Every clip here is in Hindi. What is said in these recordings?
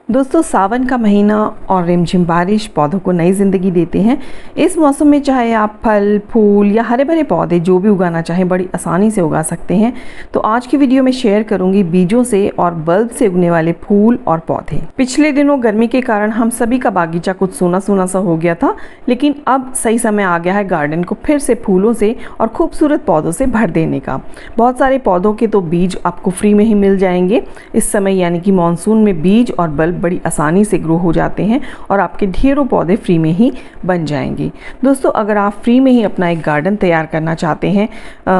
दोस्तों, सावन का महीना और रिमझिम बारिश पौधों को नई ज़िंदगी देते हैं। इस मौसम में चाहे आप फल, फूल या हरे भरे पौधे जो भी उगाना चाहें बड़ी आसानी से उगा सकते हैं। तो आज की वीडियो में शेयर करूंगी बीजों से और बल्ब से उगने वाले फूल और पौधे। पिछले दिनों गर्मी के कारण हम सभी का बागीचा कुछ सूना सूना सा हो गया था, लेकिन अब सही समय आ गया है गार्डन को फिर से फूलों से और खूबसूरत पौधों से भर देने का। बहुत सारे पौधों के तो बीज आपको फ्री में ही मिल जाएंगे इस समय, यानी कि मानसून में बीज और बल्ब बड़ी आसानी से ग्रो हो जाते हैं और आपके ढेरों पौधे फ्री में ही बन जाएंगे। दोस्तों, अगर आप फ्री में ही अपना एक गार्डन तैयार करना चाहते हैं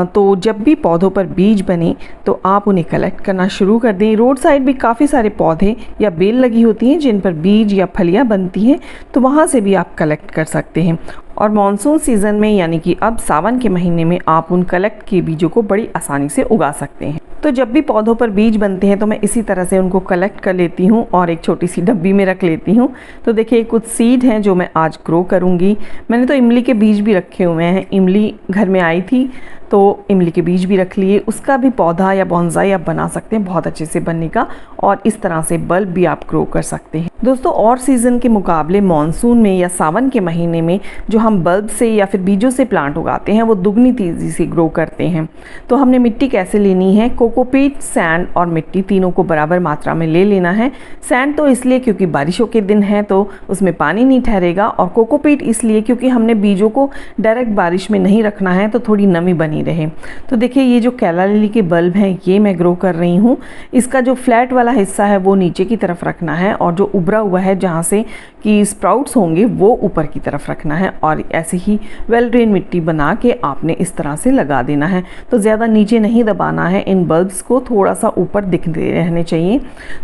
तो जब भी पौधों पर बीज बने तो आप उन्हें कलेक्ट करना शुरू कर दें। रोड साइड भी काफ़ी सारे पौधे या बेल लगी होती हैं जिन पर बीज या फलियां बनती हैं, तो वहाँ से भी आप कलेक्ट कर सकते हैं। और मानसून सीज़न में यानी कि अब सावन के महीने में आप उन कलेक्ट किए बीजों को बड़ी आसानी से उगा सकते हैं। तो जब भी पौधों पर बीज बनते हैं तो मैं इसी तरह से उनको कलेक्ट कर लेती हूँ और एक छोटी सी डब्बी में रख लेती हूँ। तो देखिए, कुछ सीड हैं जो मैं आज ग्रो करूँगी। मैंने तो इमली के बीज भी रखे हुए हैं। इमली घर में आई थी तो इमली के बीज भी रख लिए। उसका भी पौधा या बॉन्साई आप बना सकते हैं बहुत अच्छे से बनने का, और इस तरह से बल्ब भी आप ग्रो कर सकते हैं। दोस्तों, और सीज़न के मुकाबले मानसून में या सावन के महीने में जो हम बल्ब से या फिर बीजों से प्लांट उगाते हैं वो दुगनी तेज़ी से ग्रो करते हैं। तो हमने मिट्टी कैसे लेनी है, कोकोपीट, सैंड और मिट्टी तीनों को बराबर मात्रा में ले लेना है। सैंड तो इसलिए क्योंकि बारिशों के दिन हैं तो उसमें पानी नहीं ठहरेगा, और कोकोपीट इसलिए क्योंकि हमने बीजों को डायरेक्ट बारिश में नहीं रखना है तो थोड़ी नमी बनी रहे। तो देखिए, ये जो कैला लिली के बल्ब हैं ये मैं ग्रो कर रही हूँ। इसका जो फ्लैट वाला हिस्सा है वो नीचे की तरफ रखना है, और जो उभरा हुआ है जहाँ से कि स्प्राउट्स होंगे वो ऊपर की तरफ रखना है। और ऐसे ही वेल ड्रेन मिट्टी बना के आपने इस तरह से लगा देना है। तो ज़्यादा नीचे नहीं दबाना है, इन बल्ब्स को थोड़ा सा ऊपर दिखते रहने चाहिए।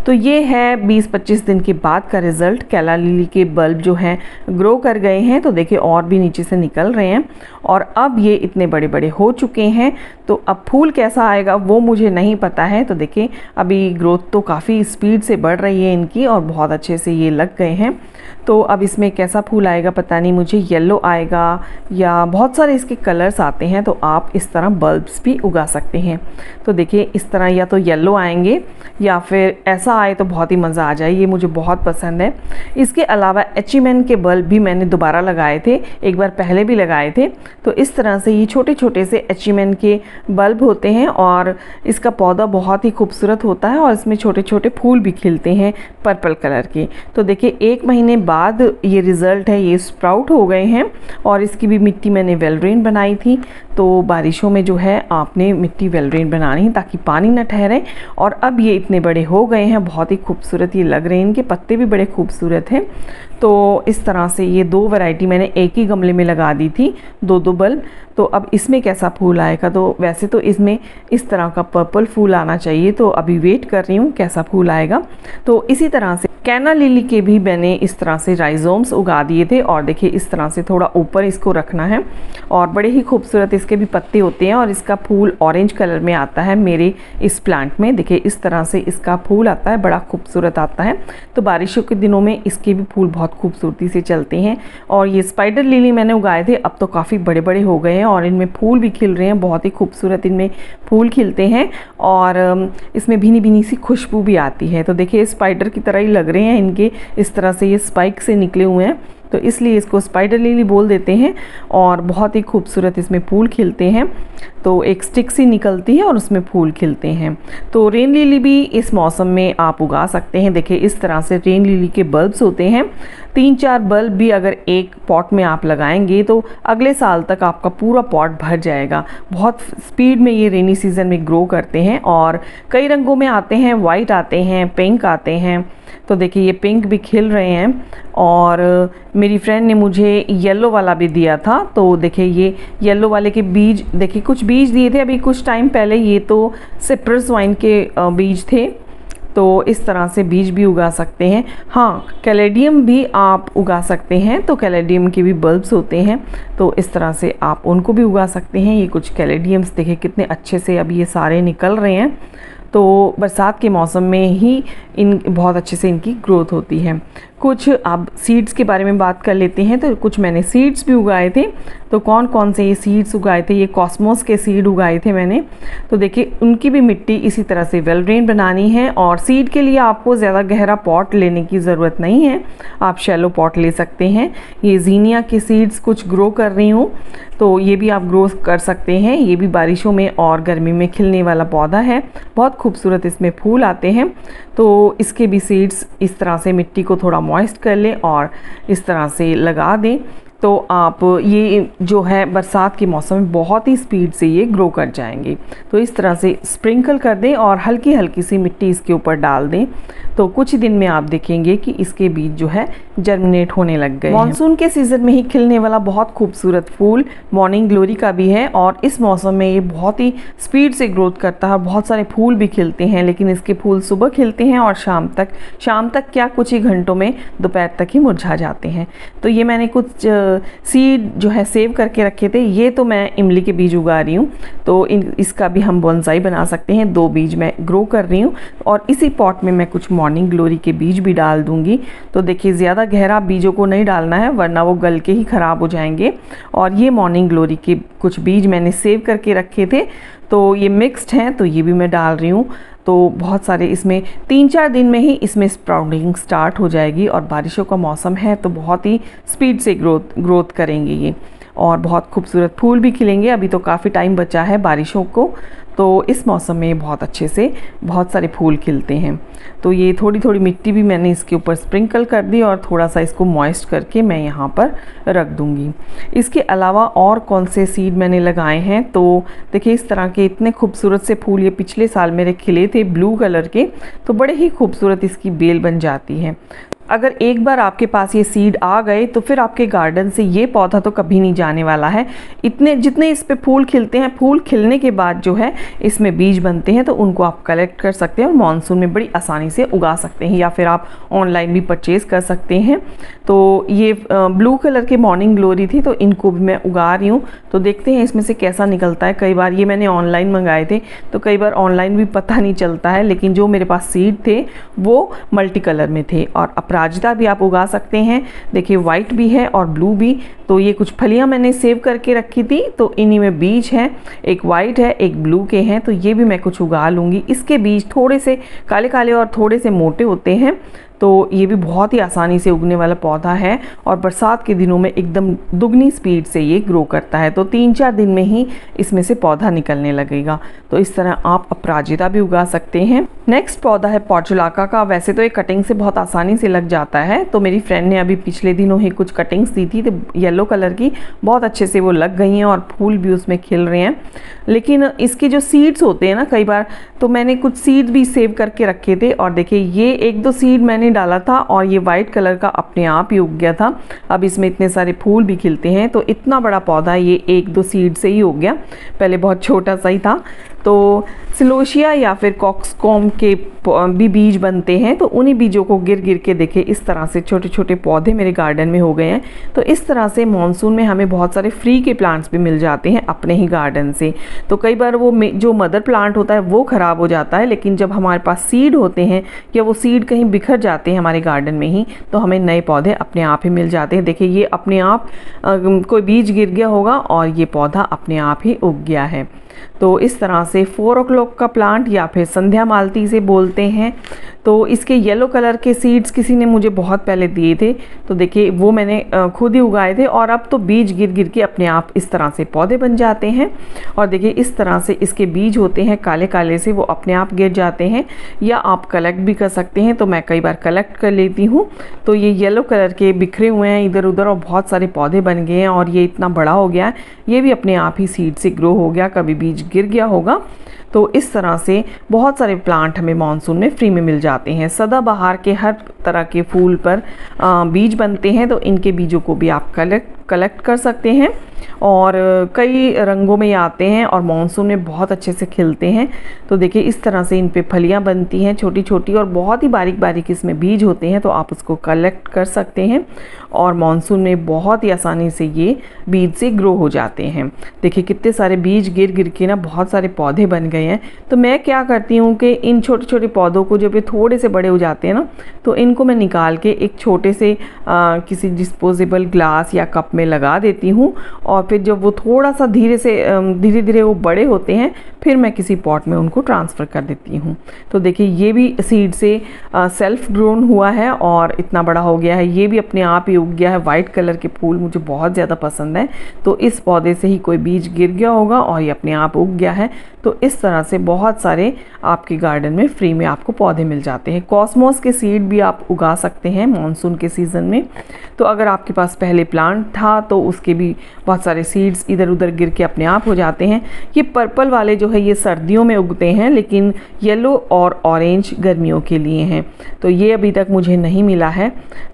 तो ये है 20-25 दिन के बाद का रिज़ल्ट। कैला लिली के बल्ब जो हैं ग्रो कर गए हैं, तो देखिए और भी नीचे से निकल रहे हैं और अब ये इतने बड़े बड़े हो चुके हैं। तो अब फूल कैसा आएगा वो मुझे नहीं पता है। तो देखिए, अभी ग्रोथ तो काफ़ी स्पीड से बढ़ रही है इनकी और बहुत अच्छे से ये लग गए हैं। तो अब इसमें कैसा फूल आएगा पता नहीं मुझे, येलो आएगा या बहुत सारे इसके कलर्स आते हैं। तो आप इस तरह बल्ब्स भी उगा सकते हैं। तो देखिए, इस तरह या तो येलो आएंगे या फिर ऐसा आए तो बहुत ही मज़ा आ जाए। ये मुझे बहुत पसंद है। इसके अलावा एचीमैन के बल्ब भी मैंने दोबारा लगाए थे, एक बार पहले भी लगाए थे। तो इस तरह से ये छोटे छोटे से एचीमैन के बल्ब होते हैं और इसका पौधा बहुत ही खूबसूरत होता है और इसमें छोटे छोटे फूल भी खिलते हैं पर्पल कलर के। तो देखिए, 1 महीने बाद ये रिज़ल्ट है, ये स्प्राउट हो गए हैं। और इसकी भी मिट्टी मैंने वेल ड्रेन बनाई थी। तो बारिशों में जो है आपने मिट्टी वेल ड्रेन बनानी है ताकि पानी न ठहरे। और अब ये इतने बड़े हो गए हैं, बहुत ही खूबसूरत ये लग रहे हैं। इनके पत्ते भी बड़े खूबसूरत हैं। तो इस तरह से ये 2 वैरायटी मैंने एक ही गमले में लगा दी थी, 2-2 बल्ब। तो अब इसमें कैसा फूल आएगा, तो वैसे तो इसमें इस तरह का पर्पल फूल आना चाहिए। तो अभी वेट कर रही हूँ कैसा फूल आएगा। तो इसी तरह से कैना लिली के भी मैंने इस तरह से राइजोम्स उगा दिए थे और देखिए इस तरह से थोड़ा ऊपर इसको रखना है। और बड़े ही खूबसूरत इसके भी पत्ते होते हैं और इसका फूल ऑरेंज कलर में आता है मेरे इस प्लांट में। देखिए इस तरह से इसका फूल आता है, बड़ा खूबसूरत आता है। तो बारिशों के दिनों में इसके भी फूल बहुत खूबसूरती से चलते हैं। और ये स्पाइडर लिली मैंने उगाए थे, अब तो काफ़ी बड़े बड़े हो गए हैं और इनमें फूल भी खिल रहे हैं। बहुत ही खूबसूरत इनमें फूल खिलते हैं और इसमें भीनी भीनी सी खुशबू भी आती है। तो देखिए, स्पाइडर की तरह ही लग रहे हैं इनके, इस तरह से ये स्पाइक से निकले हुए हैं तो इसलिए इसको स्पाइडर लिली बोल देते हैं। और बहुत ही खूबसूरत इसमें फूल खिलते हैं। तो एक स्टिक सी निकलती है और उसमें फूल खिलते हैं। तो रेन लिली भी इस मौसम में आप उगा सकते हैं। देखिए इस तरह से रेन लिली के बल्ब्स होते हैं। 3-4 बल्ब भी अगर एक पॉट में आप लगाएंगे तो अगले साल तक आपका पूरा पॉट भर जाएगा। बहुत स्पीड में ये रेनी सीज़न में ग्रो करते हैं और कई रंगों में आते हैं, वाइट आते हैं, पिंक आते हैं। तो देखिए ये पिंक भी खिल रहे हैं। और मेरी फ्रेंड ने मुझे येलो वाला भी दिया था। तो देखिए ये येलो वाले के बीज, देखिए कुछ बीज दिए थे अभी कुछ टाइम पहले। ये तो सिट्रस वाइन के बीज थे। तो इस तरह से बीज भी उगा सकते हैं। हाँ, कैलेडियम भी आप उगा सकते हैं। तो कैलेडियम के भी बल्ब्स होते हैं, तो इस तरह से आप उनको भी उगा सकते हैं। ये कुछ कैलेडियम्स देखिए कितने अच्छे से अभी ये सारे निकल रहे हैं। तो बरसात के मौसम में ही इन बहुत अच्छे से इनकी ग्रोथ होती है। कुछ अब सीड्स के बारे में बात कर लेते हैं। तो कुछ मैंने सीड्स भी उगाए थे तो कौन कौन से ये सीड्स उगाए थे, ये कॉस्मोस के सीड उगाए थे मैंने। तो देखिए उनकी भी मिट्टी इसी तरह से वेल ड्रेन बनानी है, और सीड के लिए आपको ज़्यादा गहरा पॉट लेने की ज़रूरत नहीं है, आप शैलो पॉट ले सकते हैं। ये ज़ीनिया के सीड्स कुछ ग्रो कर रही हूँ, तो ये भी आप ग्रो कर सकते हैं। ये भी बारिशों में और गर्मी में खिलने वाला पौधा है, बहुत खूबसूरत इसमें फूल आते हैं। तो इसके भी सीड्स इस तरह से मिट्टी को थोड़ा मॉइस्ट कर लें और इस तरह से लगा दें, तो आप ये जो है बरसात के मौसम में बहुत ही स्पीड से ये ग्रो कर जाएंगे। तो इस तरह से स्प्रिंकल कर दें और हल्की हल्की सी मिट्टी इसके ऊपर डाल दें, तो कुछ ही दिन में आप देखेंगे कि इसके बीज जो है जर्मिनेट होने लग गए हैं। मानसून के सीज़न में ही खिलने वाला बहुत खूबसूरत फूल मॉर्निंग ग्लोरी का भी है, और इस मौसम में ये बहुत ही स्पीड से ग्रोथ करता है। बहुत सारे फूल भी खिलते हैं, लेकिन इसके फूल सुबह खिलते हैं और शाम तक क्या कुछ ही घंटों में दोपहर तक ही मुरझा जाते हैं। तो ये मैंने कुछ सीड जो है सेव करके रखे थे। ये तो मैं इमली के बीज उगा रही हूँ, तो इसका भी हम बोनसाई बना सकते हैं। 2 बीज मैं ग्रो कर रही हूँ, और इसी पॉट में मैं कुछ मॉर्निंग ग्लोरी के बीज भी डाल दूंगी। तो देखिए ज़्यादा गहरा बीजों को नहीं डालना है, वरना वो गल के ही ख़राब हो जाएंगे। और ये मॉर्निंग ग्लोरी के कुछ बीज मैंने सेव करके रखे थे, तो ये मिक्स्ड हैं, तो ये भी मैं डाल रही हूँ। तो बहुत सारे इसमें 3-4 दिन में ही इसमें स्प्राउटिंग स्टार्ट हो जाएगी, और बारिशों का मौसम है तो बहुत ही स्पीड से ग्रोथ करेंगे ये, और बहुत खूबसूरत फूल भी खिलेंगे। अभी तो काफ़ी टाइम बचा है बारिशों को, तो इस मौसम में बहुत अच्छे से बहुत सारे फूल खिलते हैं। तो ये थोड़ी थोड़ी मिट्टी भी मैंने इसके ऊपर स्प्रिंकल कर दी, और थोड़ा सा इसको मॉइस्ट करके मैं यहाँ पर रख दूँगी। इसके अलावा और कौन से सीड मैंने लगाए हैं, तो देखिए इस तरह के इतने खूबसूरत से फूल ये पिछले साल मेरे खिले थे ब्लू कलर के, तो बड़े ही खूबसूरत इसकी बेल बन जाती है। अगर एक बार आपके पास ये सीड आ गए तो फिर आपके गार्डन से ये पौधा तो कभी नहीं जाने वाला है। इतने जितने इस पे फूल खिलते हैं, फूल खिलने के बाद जो है इसमें बीज बनते हैं, तो उनको आप कलेक्ट कर सकते हैं और मानसून में बड़ी आसानी से उगा सकते हैं, या फिर आप ऑनलाइन भी परचेज़ कर सकते हैं। तो ये ब्लू कलर के मॉर्निंग ग्लोरी थी, तो इनको भी मैं उगा रही हूँ। तो देखते हैं इसमें से कैसा निकलता है। कई बार ये मैंने ऑनलाइन मंगाए थे, तो कई बार ऑनलाइन भी पता नहीं चलता है, लेकिन जो मेरे पास सीड थे वो मल्टी कलर में थे। और अपराजिता भी आप उगा सकते हैं, देखिए वाइट भी है और ब्लू भी। तो ये कुछ फलियां मैंने सेव करके रखी थी, तो इन्हीं में बीज हैं, एक वाइट है एक ब्लू के हैं, तो ये भी मैं कुछ उगा लूँगी। इसके बीज थोड़े से काले काले और थोड़े से मोटे होते हैं, तो ये भी बहुत ही आसानी से उगने वाला पौधा है, और बरसात के दिनों में एकदम दुगनी स्पीड से ये ग्रो करता है। तो 3-4 दिन में ही इसमें से पौधा निकलने लगेगा। तो इस तरह आप अपराजिता भी उगा सकते हैं। नेक्स्ट पौधा है पोर्चुलाका का। वैसे तो ये कटिंग से बहुत आसानी से लग जाता है, तो मेरी फ्रेंड ने अभी पिछले दिनों ही कुछ कटिंग्स दी थी, तो येलो कलर की बहुत अच्छे से वो लग गई हैं और फूल भी उसमें खिल रहे हैं। लेकिन इसके जो सीड्स होते हैं ना, कई बार तो मैंने कुछ सीड्स भी सेव करके रखे थे, और देखिए ये 1-2 सीड मैंने डाला था और ये वाइट कलर का अपने आप ही उग गया था। अब इसमें इतने सारे फूल भी खिलते हैं, तो इतना बड़ा पौधा ये 1-2 सीड से ही हो गया। पहले बहुत छोटा सा ही था। तो सिलोशिया या फिर कॉक्सकॉम के भी बीज बनते हैं, तो उन्हीं बीजों को गिर गिर के देखे इस तरह से छोटे छोटे पौधे मेरे गार्डन में हो गए हैं। तो इस तरह से मॉनसून में हमें बहुत सारे फ्री के प्लांट्स भी मिल जाते हैं अपने ही गार्डन से। तो कई बार वो जो मदर प्लांट होता है वो ख़राब हो जाता है, लेकिन जब हमारे पास सीड होते हैं या वो सीड कहीं बिखर जाते हैं हमारे गार्डन में ही, तो हमें नए पौधे अपने आप ही मिल जाते हैं। देखिए ये अपने आप कोई बीज गिर गया होगा और ये पौधा अपने आप ही उग गया है। तो इस तरह से 4 o'clock का प्लांट या फिर संध्या मालती से बोलते हैं। तो इसके येलो कलर के सीड्स किसी ने मुझे बहुत पहले दिए थे, तो देखिए वो मैंने खुद ही उगाए थे, और अब तो बीज गिर गिर के अपने आप इस तरह से पौधे बन जाते हैं। और देखिए इस तरह से इसके बीज होते हैं काले काले से, वो अपने आप गिर जाते हैं, या आप कलेक्ट भी कर सकते हैं। तो मैं कई बार कलेक्ट कर लेती हूँ। तो ये येलो कलर के बिखरे हुए हैं इधर उधर, और बहुत सारे पौधे बन गए हैं, और ये इतना बड़ा हो गया है, ये भी अपने आप ही सीड से ग्रो हो गया, कभी बीज गिर गया होगा। तो इस तरह से बहुत सारे प्लांट हमें मानसून में फ्री में मिल जाते हैं। सदाबहार के हर तरह के फूल पर बीज बनते हैं, तो इनके बीजों को भी आप कलेक्ट कर सकते हैं, और कई रंगों में आते हैं और मानसून में बहुत अच्छे से खिलते हैं। तो देखिए इस तरह से इन पे फलियां बनती हैं छोटी छोटी, और बहुत ही बारीक बारीक इसमें बीज होते हैं, तो आप उसको कलेक्ट कर सकते हैं, और मानसून में बहुत ही आसानी से ये बीज से ग्रो हो जाते हैं। देखिए कितने सारे बीज गिर गिर के ना बहुत सारे पौधे बन गए हैं। तो मैं क्या करती हूँ कि इन छोटे छोटे पौधों को जब ये थोड़े से बड़े हो जाते हैं ना, तो इनको मैं निकाल के एक छोटे से किसी डिस्पोजेबल ग्लास या कप में में लगा देती हूँ और फिर जब वो थोड़ा सा धीरे धीरे वो बड़े होते हैं फिर मैं किसी पॉट में उनको ट्रांसफ़र कर देती हूँ। तो देखिए ये भी सीड से सेल्फ ग्रोन हुआ है और इतना बड़ा हो गया है। ये भी अपने आप ही उग गया है। वाइट कलर के फूल मुझे बहुत ज़्यादा पसंद है, तो इस पौधे से ही कोई बीज गिर गया होगा और ये अपने आप उग गया है। तो इस तरह से बहुत सारे आपके गार्डन में फ्री में आपको पौधे मिल जाते हैं। कॉस्मोस के सीड भी आप उगा सकते हैं मानसून के सीज़न में। तो अगर आपके पास पहले प्लांट था तो उसके भी बहुत सारे सीड्स इधर उधर गिर के अपने आप हो जाते हैं। ये पर्पल वाले जो है ये सर्दियों में उगते हैं, लेकिन येलो और ऑरेंज गर्मियों के लिए हैं। तो ये अभी तक मुझे नहीं मिला है,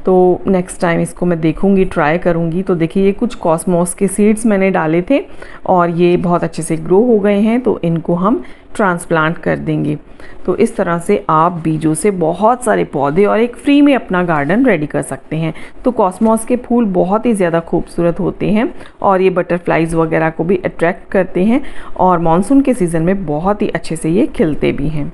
तो नेक्स्ट टाइम इसको मैं देखूंगी, ट्राई करूंगी। तो देखिए ये कुछ कॉस्मोस के सीड्स मैंने डाले थे और ये बहुत अच्छे से ग्रो हो गए हैं, तो इनको हम ट्रांसप्लांट कर देंगे। तो इस तरह से आप बीजों से बहुत सारे पौधे और एक फ्री में अपना गार्डन रेडी कर सकते हैं। तो कॉस्मोस के फूल बहुत ही ज़्यादा खूबसूरत होते हैं और ये बटरफ्लाइज वगैरह को भी अट्रैक्ट करते हैं और मानसून के सीज़न में बहुत ही अच्छे से ये खिलते भी हैं।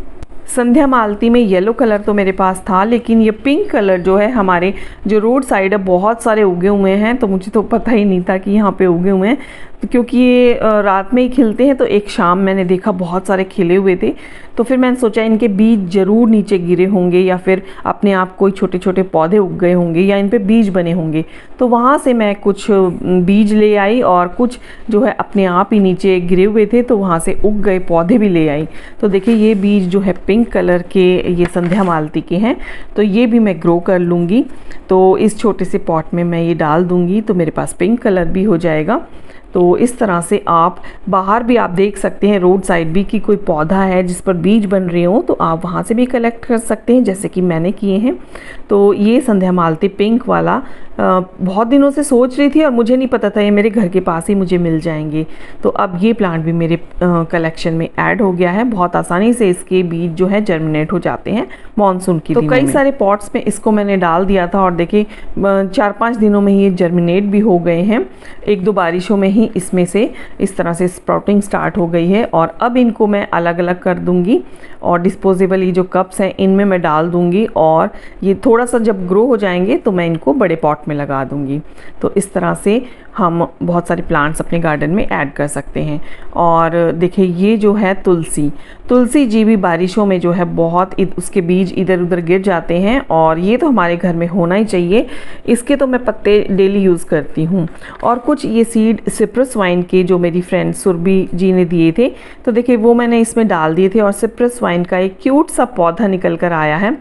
संध्या मालती में येलो कलर तो मेरे पास था, लेकिन ये पिंक कलर जो है हमारे जो रोड साइड है बहुत सारे उगे हुए हैं, तो मुझे तो पता ही नहीं था कि यहाँ पे उगे हुए हैं। क्योंकि ये रात में ही खिलते हैं, तो एक शाम मैंने देखा बहुत सारे खिले हुए थे, तो फिर मैंने सोचा इनके बीज ज़रूर नीचे गिरे होंगे या फिर अपने आप कोई छोटे छोटे पौधे उग गए होंगे या इन पे बीज बने होंगे। तो वहाँ से मैं कुछ बीज ले आई और कुछ जो है अपने आप ही नीचे गिरे हुए थे, तो वहाँ से उग गए पौधे भी ले आई। तो देखिए ये बीज जो है पिंक कलर के ये संध्या मालती के हैं, तो ये भी मैं ग्रो कर लूँगी। तो इस छोटे से पॉट में मैं ये डाल दूँगी तो मेरे पास पिंक कलर भी हो जाएगा। तो इस तरह से आप बाहर भी आप देख सकते हैं रोड साइड भी कि कोई पौधा है जिस पर बीज बन रहे हो, तो आप वहाँ से भी कलेक्ट कर सकते हैं, जैसे कि मैंने किए हैं। तो ये संध्या मालती पिंक वाला बहुत दिनों से सोच रही थी और मुझे नहीं पता था ये मेरे घर के पास ही मुझे मिल जाएंगे। तो अब ये प्लांट भी मेरे कलेक्शन में ऐड हो गया है। बहुत आसानी से इसके बीज जो है जर्मिनेट हो जाते हैं मानसून के दिनों में। तो कई सारे पॉट्स में इसको मैंने डाल दिया था और देखिए 4-5 दिनों में ही ये जर्मिनेट भी हो गए हैं। 1-2 बारिशों में ही इसमें से इस तरह से स्प्राउटिंग स्टार्ट हो गई है और अब इनको मैं अलग अलग कर दूंगी और डिस्पोजेबल ये जो कप्स हैं इनमें मैं डाल दूंगी और ये थोड़ा सा जब ग्रो हो जाएंगे तो मैं इनको बड़े पॉट में लगा दूंगी। तो इस तरह से हम बहुत सारे प्लांट्स अपने गार्डन में ऐड कर सकते हैं। और देखिए ये जो है तुलसी जी भी बारिशों में जो है बहुत उसके बीज इधर उधर गिर जाते हैं और ये तो हमारे घर में होना ही चाहिए। इसके तो मैं पत्ते डेली यूज़ करती हूँ। और कुछ ये सीड सिप्रस वाइन के जो मेरी फ्रेंड सुरभि जी ने दिए थे, तो देखिए वो मैंने इसमें डाल दिए थे और सिप्रस वाइन का एक क्यूट सा पौधा निकल कर आया है।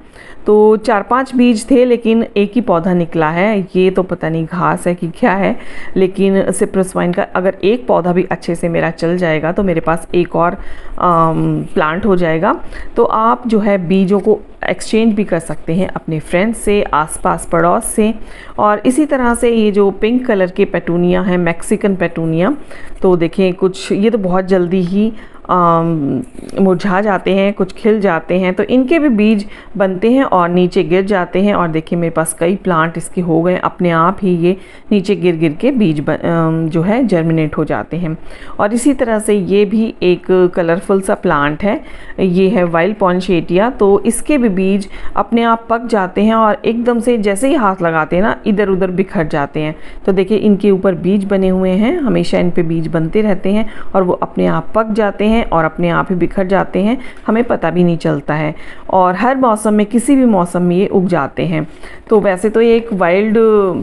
तो 4-5 बीज थे लेकिन एक ही पौधा निकला है। ये तो पता नहीं घास है कि क्या है, लेकिन सिप्रस वाइन का अगर एक पौधा भी अच्छे से मेरा चल जाएगा तो मेरे पास एक और प्लांट हो जाएगा। तो आप जो है बीजों को एक्सचेंज भी कर सकते हैं अपने फ्रेंड्स से, आसपास पड़ोस से। और इसी तरह से ये जो पिंक कलर के पेटूनिया है, मैक्सिकन पेटूनिया, तो देखें कुछ ये तो बहुत जल्दी ही मुरझा जाते हैं, कुछ खिल जाते हैं, तो इनके भी बीज बनते हैं और नीचे गिर जाते हैं। और देखिए मेरे पास कई प्लांट इसके हो गए, अपने आप ही ये नीचे गिर गिर के बीज जो है जर्मिनेट हो जाते हैं। और इसी तरह से ये भी एक कलरफुल सा प्लांट है, ये है वाइल्ड पॉइंसेटिया। तो इसके भी बीज अपने आप पक जाते हैं और एकदम से जैसे ही हाथ लगाते हैं ना इधर उधर बिखर जाते हैं। तो देखिए इनके ऊपर बीज बने हुए हैं, हमेशा इन पे बीज बनते रहते हैं और वो अपने आप पक जाते हैं और अपने आप ही बिखर जाते हैं, हमें पता भी नहीं चलता है। और हर मौसम में, किसी भी मौसम में ये उग जाते हैं। तो वैसे तो ये एक वाइल्ड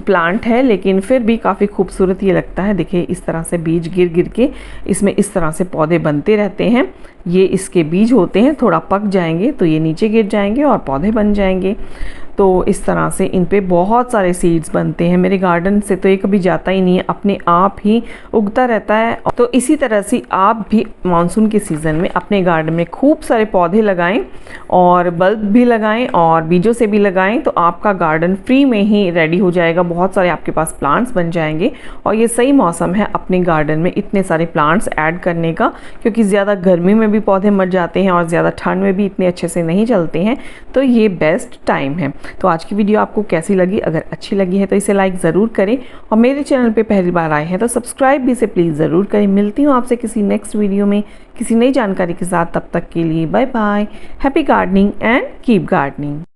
प्लांट है लेकिन फिर भी काफ़ी खूबसूरत ये लगता है। देखिए इस तरह से बीज गिर गिर के इसमें इस तरह से पौधे बनते रहते हैं। ये इसके बीज होते हैं, थोड़ा पक जाएंगे तो ये नीचे गिर जाएंगे और पौधे बन जाएंगे। तो इस तरह से इन पे बहुत सारे सीड्स बनते हैं। मेरे गार्डन से तो ये कभी जाता ही नहीं है, अपने आप ही उगता रहता है। तो इसी तरह से आप भी मानसून के सीज़न में अपने गार्डन में खूब सारे पौधे लगाएं और बल्ब भी लगाएं और बीजों से भी लगाएं, तो आपका गार्डन फ्री में ही रेडी हो जाएगा। बहुत सारे आपके पास प्लांट्स बन जाएंगे और ये सही मौसम है अपने गार्डन में इतने सारे प्लांट्स ऐड करने का, क्योंकि ज़्यादा गर्मी में भी पौधे मर जाते हैं और ज़्यादा ठंड में भी इतने अच्छे से नहीं चलते हैं। तो ये बेस्ट टाइम है। तो आज की वीडियो आपको कैसी लगी? अगर अच्छी लगी है तो इसे लाइक ज़रूर करें और मेरे चैनल पे पहली बार आए हैं तो सब्सक्राइब भी इसे प्लीज़ ज़रूर करें। मिलती हूँ आपसे किसी नेक्स्ट वीडियो में किसी नई जानकारी के साथ। तब तक के लिए bye bye. Happy gardening and keep gardening.